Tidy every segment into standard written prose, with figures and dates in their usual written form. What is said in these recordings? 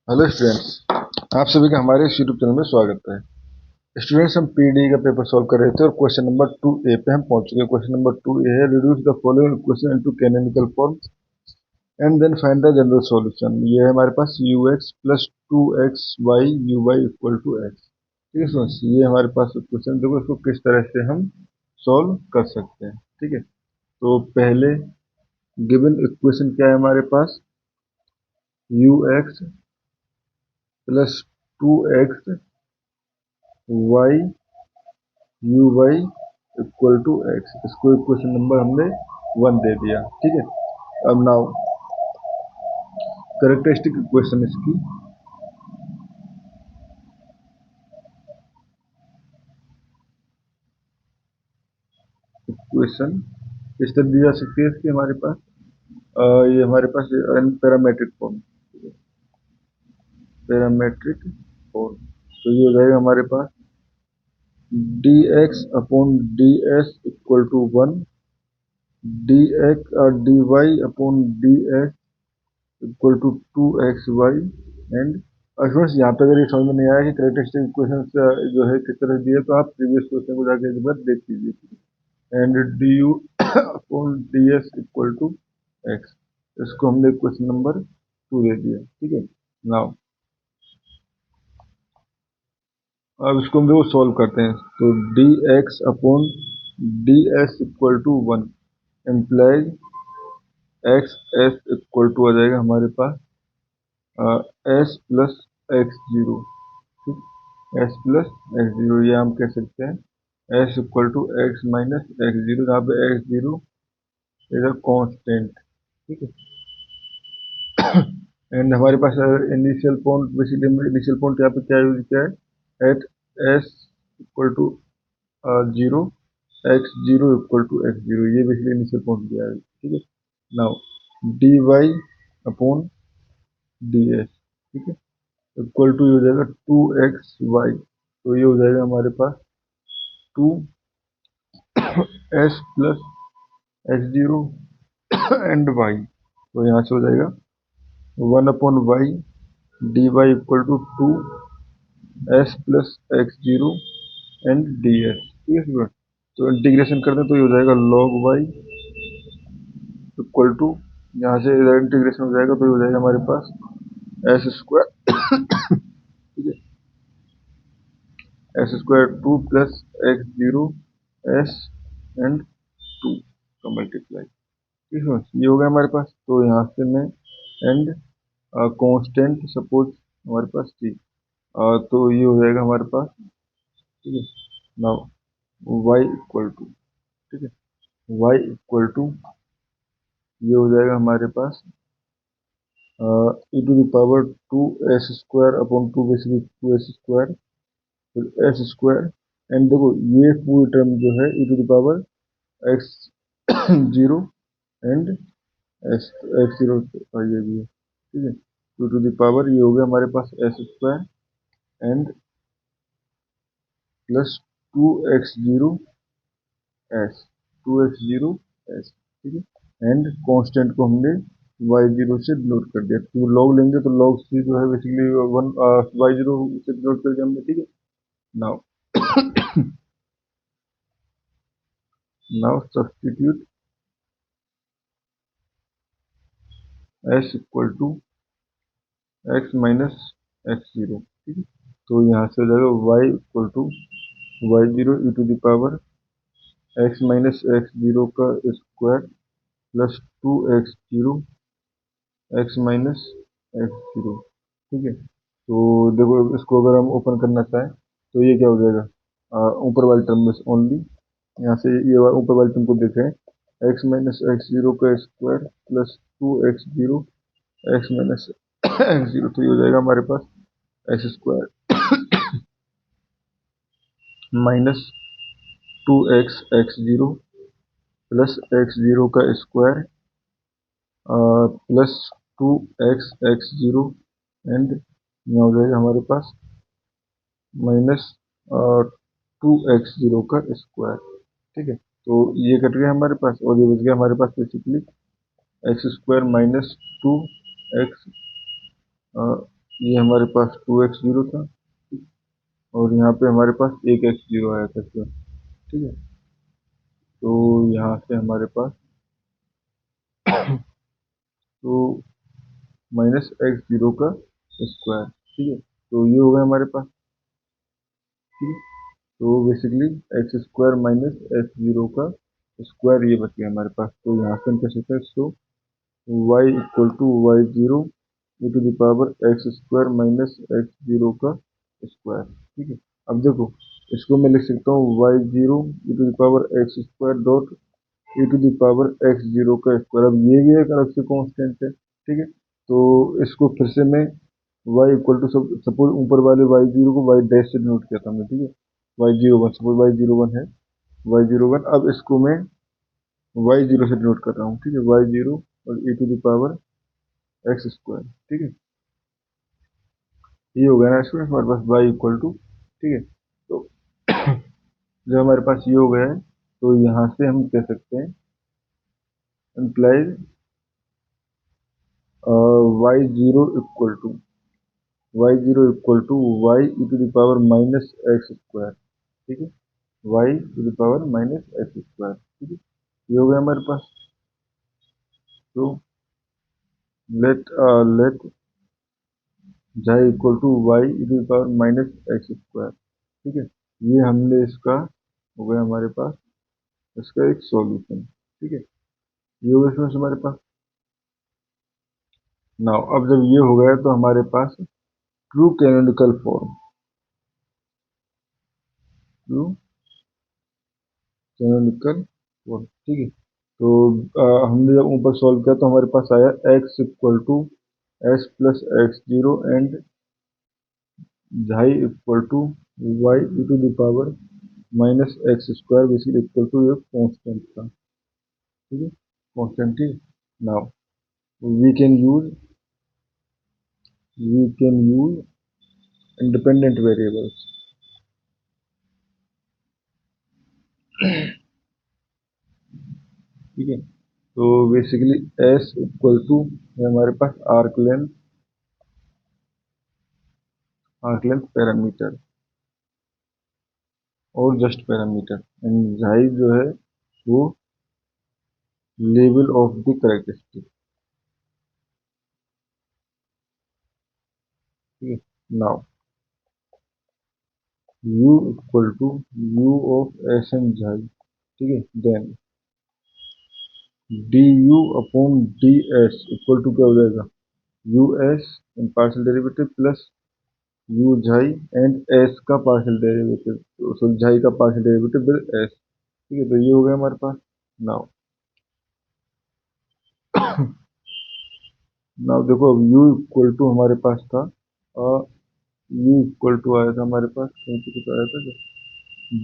Hello students, आप सभी का हमारे इस यूट्यूब चैनल में स्वागत है। स्टूडेंट्स, हम पीडी का पेपर सॉल्व कर रहे थे और क्वेश्चन नंबर 2A पे हम पहुंच चुके हैं। क्वेश्चन नंबर 2A है reduce the following equation into canonical form and then find the general solution. ये है हमारे पास ux plus 2xy uy equal to x। ठीक है स्टूडेंट्स, ये हमारे पास क्वेश्चन। देखो इसको किस तरह से हम सॉल्व कर सकते हैं। ठीक है, तो पहले गिवन इक्वेशन क्या है हमारे पास, ux plus 2x y u y equal to x. इसको इक्वेशन नंबर हमने 1 दे दिया। ठीक है, अब नाउ करेक्टरिस्टिक इक्वेशन इसकी इक्वेशन इस तरह दी जा सकती है। इसकी हमारे पास ये हमारे पास पैरामेट्रिक फॉर्म, पैरामेट्रिक फॉर्म। तो ये हो जाएगा हमारे पास d x upon d s equal to 1, d x और d y upon d x equal to 2xy and students, यहाँ पे अगर ये समझ में नहीं आया कि करेक्टरिस्टिक इक्वेशन जो है किस तरह दिए, तो आप प्रीवियस क्वेश्चन को जाके एक बार देख लीजिए। And d u upon d s equal to x, इसको हमने क्वेश्चन नंबर 2 दे दिया। ठीक है, नाउ अब इसको हम देखो सॉल्व करते हैं। तो d x upon d s equal to 1 implies x s equal to आ जाएगा हमारे पास s plus x zero. S plus x zero, ये हम कह सकते हैं s equal to x minus x zero, जहाँ पे x zero is a constant. ठीक है, एंड हमारे पास initial point, basically initial point यहाँ पे क्या यूज किया है, at s equal to zero, x zero equal to x zero, ये बेसिकली इनिशियल पॉइंट दिया है। ठीक है, now d y upon d s, ठीक है, इक्वल टू हो जाएगा 2xy। तो ये हो जाएगा हमारे पास 2s plus x zero and y. तो यहाँ से हो जाएगा 1/y d y equal to 2s plus x zero and d s. ठीक है स्टूडेंट, तो इंटीग्रेशन करते हैं तो ये हो जाएगा log y इक्वल टू, यहाँ से इधर इंटीग्रेशन हो जाएगा तो ये हो जाएगा हमारे पास एस स्क्वायर। ठीक है, S square 2 plus x zero S and 2 का मल्टीप्लाई। ठीक है, ये हो गया हमारे पास। तो यहाँ से मैं एंड कांस्टेंट सपोज हमारे पास थी, तो ये हो जाएगा हमारे पास। ठीक है, नाउ y इक्वल टू, ठीक है, y इक्वल टू ये हो जाएगा हमारे पास e to the power 2s square upon 2 basically 2s square, फिर एस स्क्वायर एंड देखो ये पूरी टर्म जो है e to the power x zero and s x zero, ये भी है। ठीक है, टू टू द पावर ये हो गया हमारे पास s square and plus 2x0 s, 2x0 s. ठीक है, एंड कांस्टेंट को हमने y0 से डिनोट कर दिया। तो लॉग लेंगे तो लॉग सी जो है बेसिकली 1 y0 से डिनोट कर दिया हमने। ठीक है, now now substitute s equal to x minus x zero. ठीक है, तो यहाँ से हो जाएगा y equal to y0 e to the power x minus x zero का square plus 2x0 x minus x zero. ठीक है, तो देखो इसको अगर हम ओपन करना चाहें तो ये क्या हो जाएगा, ऊपर वाली टर्म में ओनली, यहाँ से ये ऊपर वाली टर्म को देखें, एक्स माइनस एक्स जीरो का square plus 2x0 x minus x zero, तो ये हो जाएगा हमारे पास x square minus 2x x zero plus x zero का square plus 2x x zero and यहाँ हो जाएगा हमारे पास माइनस 2x0 का स्क्वायर। ठीक है, तो ये कट गया हमारे पास और ये बच गया हमारे पास basically x square minus 2x ये हमारे पास 2x0 था और यहाँ पे हमारे पास 1x0 आया था इसमें, ठीक है। तो यहाँ से हमारे पास तो -x0 का स्क्वायर, ठीक है। तो ये हो गया हमारे पास, ठीक है। तो basically x square minus x0 का स्क्वायर ये बच गया हमारे पास। तो यहाँ से हम कह सकते हैं so y equal to y0 e to the power x square minus x0 का स्क्वायर, ठीक है। अब देखो इसको मैं लिख सकता हूँ y0 e to the power x square dot e to the power x0 का स्क्वायर। अब ये भी एक अलग से कांस्टेंट है, ठीक है। तो इसको फिर से मैं y इक्वल टू सपोज ऊपर वाले y0 को y डैश से डिनोट किया था हमने, ठीक है। y01 सपोज y01 है, y01। अब इसको मैं y0 से डिनोट कर रहा हूँ, ठीक है। y0 और e to the power x square, ठीक है। ये हो गया ना स्टूडेंट हमारे पास y इक्वल टू, ठीक है। तो जब हमारे पास ये हो गया है तो यहाँ से हम कह सकते हैं implies y0 equal to y0 equal to y e to the power minus x square, ठीक है। y to the power minus x square, ठीक है। ये हो गया हमारे पास। तो let y equal to y e to the power minus x square, ठीक है। ये हमने इसका हो गया हमारे पास इसका एक सॉल्यूशन, ठीक है। ये हो गया इसमें हमारे पास। नाउ अब जब ये हो गया तो हमारे पास true canonical form, true canonical form, ठीक है। तो हमने जब ऊपर सॉल्व किया तो हमारे पास आया x equal to s plus x0 and xi equal to y e to the power minus x square basically equal to एक कॉन्स्टेंट था, ठीक है। कॉन्स्टेंट, ठीक। Now we can use we can use independent variables, ठीक है। तो basically s equal to हमारे पास आर्क लेंथ पैरामीटर और जस्ट पैरामीटर एंड झाई जो है वो लेवल ऑफ द करेक्टरिस्टिक, ठीक है। Now u equal to u of s and xi, ठीक है। Then du upon ds equal to क्या हो जाएगा us in partial derivative plus u xi and s का पार्शियल डेरिवेटिव, सॉरी झाई का partial derivative with s, ठीक है। तो ये हो गया हमारे पास। नाउ नाउ देखो अब u इक्वल टू हमारे पास था u इक्वल टू आया था हमारे पास कहीं पे कुछ आया था क्या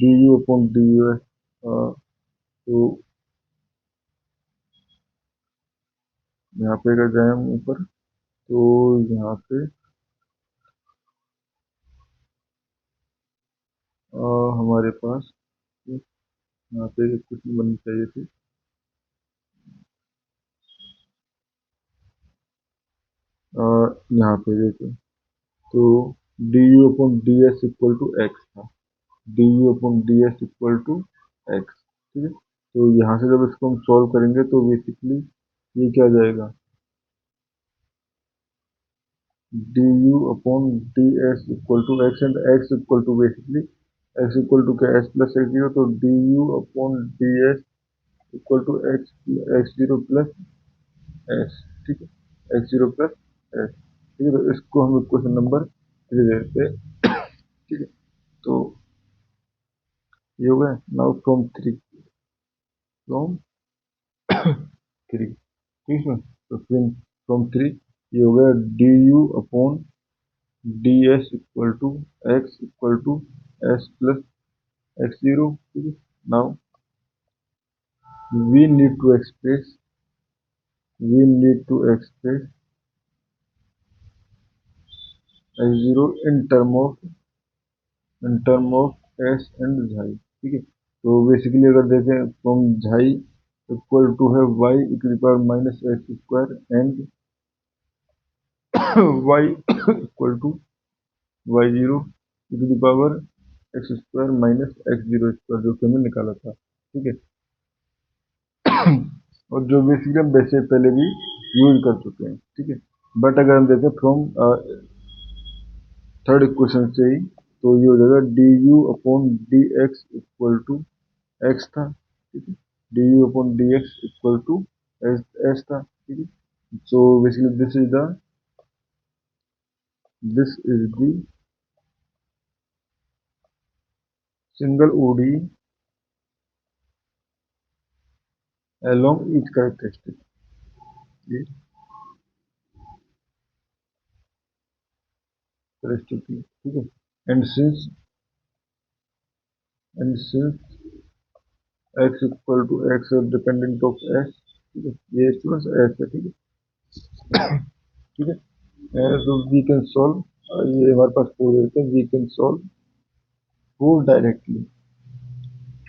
du अपॉन dus। तो यहाँ पे अगर जाए हम ऊपर तो यहाँ पे हमारे पास यहाँ पे कुछ बननी चाहिए थी। यहाँ पे देखो तो du upon ds equal to x था, du upon ds equal to x, ठीक है। तो यहाँ से जब इसको हम सॉल्व करेंगे तो बेसिकली ये क्या आ जाएगा du upon ds equal to x and x equal to basically x equal to क्या s प्लस x0। तो du upon ds equal to x0 plus s, ठीक है। x0 प्लस s, ठीक है। तो इसको हम इक्वेशन नंबर 3 देते हैं, ठीक है। तो ये हो गया। नाउ फ्रॉम 3, ठीक है। तो फ्रॉम 3 ये हो गया du upon ds equal to x equal to s plus x0, ठीक है। Now we need to express we need to express x0 in term of s and झाई, ठीक है। तो बेसिकली अगर देखें फ्रॉम झाई इक्वल टू है y e to the power minus x square and y equal to y0 e to the power x square minus x zero square, जो कि हमने निकाला था। ठीक है, और जो बेसिकली हम वैसे पहले भी यूज कर चुके हैं। ठीक है, बट अगर हम देखें फ्रॉम थर्ड इक्वेशन से ही, तो ये हो जाएगा d u upon d x equal to x था। ठीक है, d u upon d x equal to s था। ठीक है, so basically this is the single ODE along each characteristic। ये characteristic थी। ठीक है, and since x equal to x dependent of s. ठीक है, ये स्टूडेंट्स एस है। ठीक है, ठीक है, so we can solve, ये हमारे पास फोर देते हैं, we can solve for directly.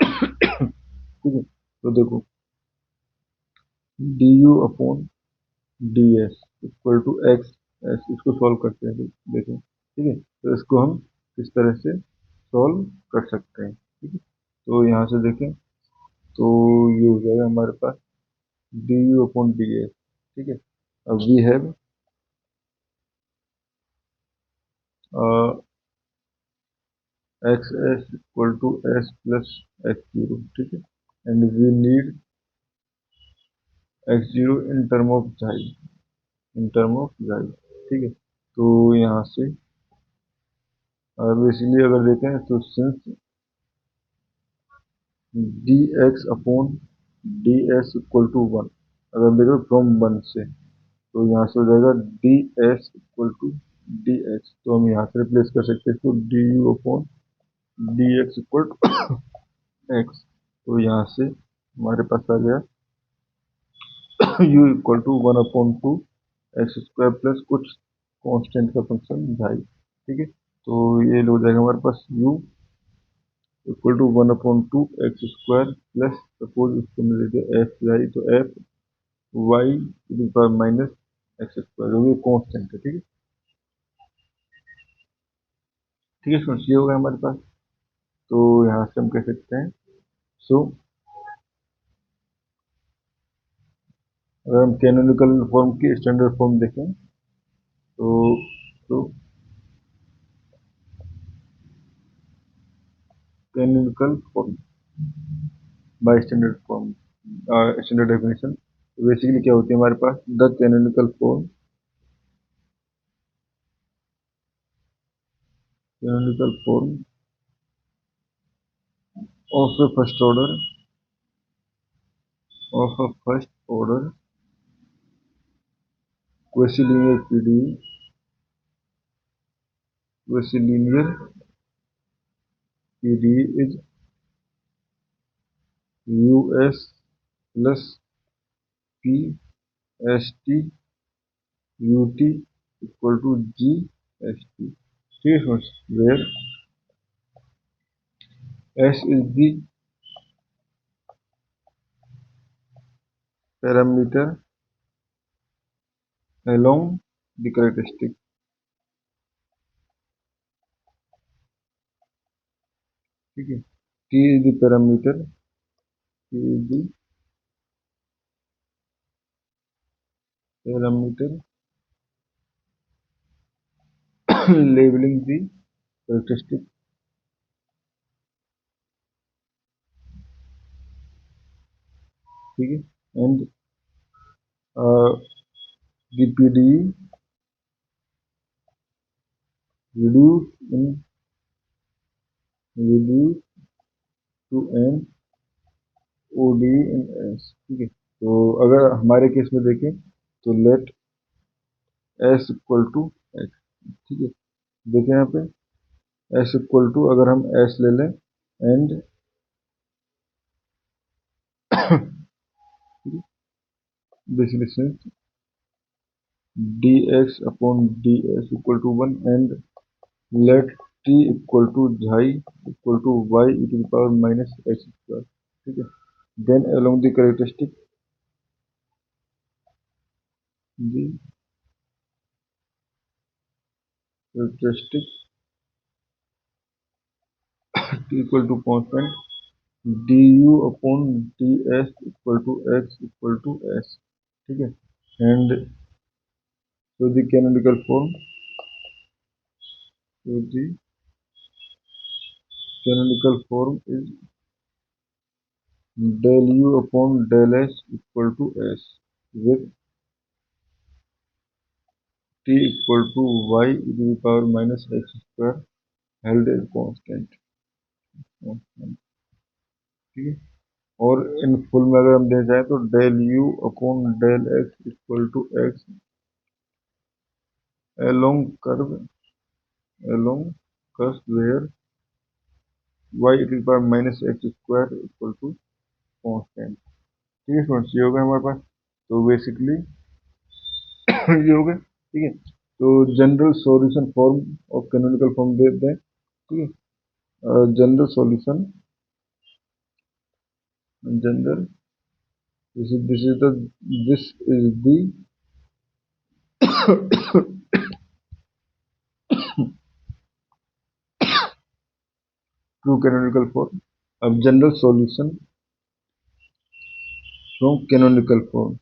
ठीक है, तो देखो d u upon d s equal to x s, इसको सॉल्व करते हैं। देखो ठीक है, तो इसको हम किस तरह से सॉल्व कर सकते हैं। ठीक है, तो यहाँ से देखें तो ये हो जाएगा हमारे पास d u upon d s. ठीक है, अब we have x s equal to s plus x zero. ठीक है, and we need x zero in term of xi, in term of जाई। ठीक है, तो यहाँ से बेसिकली अगर देखें तो since d x upon d s equal to one, अगर देखो फ्रॉम वन से, तो यहाँ से हो जाएगा d s equal to d x, तो हम यहाँ से रिप्लेस कर सकते हैं इसको d u upon d x equal to x. तो यहाँ से हमारे पास आ गया u equal to one upon two x square plus कुछ कांस्टेंट का फंक्शन जाई। ठीक है, तो ये हो जाएगा हमारे पास u equal to one upon two x square plus, suppose इसको मिल लेते एफ जाई, तो f y power minus x square, जो भी कांस्टेंट है। ठीक है, ठीक है स्टूडेंट्स, ये होगा हमारे पास। तो यहाँ से हम कह सकते हैं, सो अगर हम कैनोनिकल फॉर्म की स्टैंडर्ड फॉर्म देखें तो canonical form by standard form, standard definition, तो बेसिकली क्या होती है हमारे पास the canonical form of a first order of a first order quasi-linear PDE is US plus PST UT equal to GST. Statements where S is the parameter along the characteristic। ठीक है, T is the parameter, T is the parameter labeling the characteristic। ठीक है, and the PDE reduce in reduce to an ODE in S। ठीक है, तो अगर हमारे case में देखें तो let S equal to x. ठीक है, देखें यहाँ पे S इक्वल टू, अगर हम S ले लें and basically since d x upon d s equal to one and let t equal to xi equal to y e to the power minus x square. ठीक है, then along the characteristic the characteristic equal to constant du upon ds equal to x equal to s, ठीक है। And so the canonical form, so the canonical form is del u upon del s equal to s with t equal to y e to the power minus x square held as constant, ठीक है। और in full में अगर हम दे जाए तो del u upon del x equal to x along curve where y e to the power minus x square equal to constant, ठीक है स्टूडेंट्स। ये हो गया हमारे पास। तो बेसिकली ये हो गया, ठीक है। तो general solution form of canonical form दे दें, ठीक है। General solution, general this is the true canonical form. अब general solution from canonical form,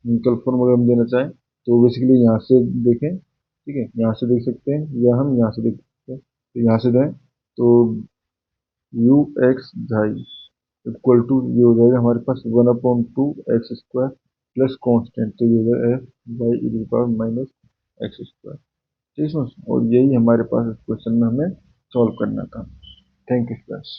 canonical form अगर हम देना चाहें तो बेसिकली यहाँ से देखें, ठीक है, यहाँ से देख सकते हैं या हम यहाँ से देख सकते हैं। तो यहाँ से दें तो you x Zai equal to ये हो जाएगा हमारे पास 1/2 x² प्लस कॉन्स्टेंट, तो ये हो जाएगा f y e to power minus x², ठीक है। और यही हमारे पास इस क्वेश्चन में हमें सॉल्व करना था। Thank you friends.